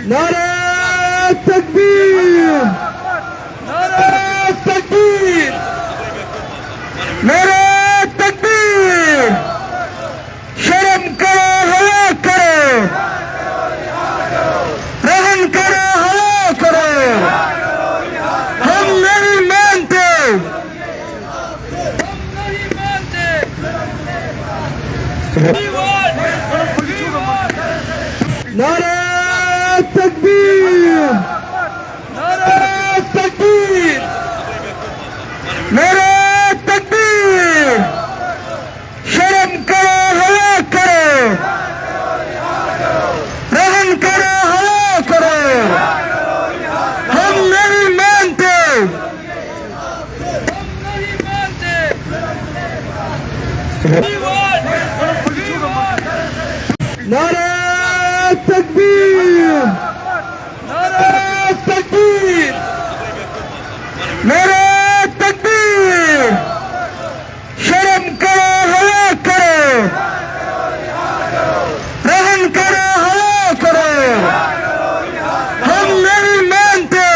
नारे तकबीर, नारे तकबीर, नारे तकबीर। शर्म करो, हया करो, रहम करो, हया करो। हम नहीं मानते, नारे तकबीर, नारे तकबीर, नारे तकबीर। शर्म करो, हया करो, रहम करो, हया करो। हम नहीं मानते, नारे तकबीर, नारे तकबीर, नारे तकबीर। शर्म करो, हया करो, रहम करो, हया करो। हम नहीं मानते,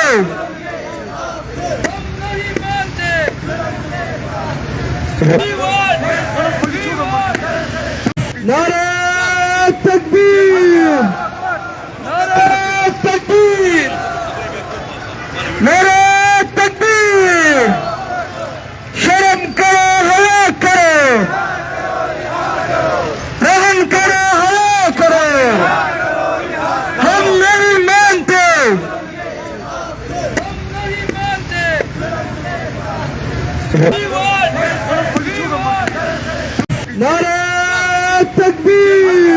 नारे तकबीर, नारे तकबीर, नारे तकबीर। शर्म करो, हया करो, रहम करो, हया करो। हम नहीं मानते, नारे तकबीर,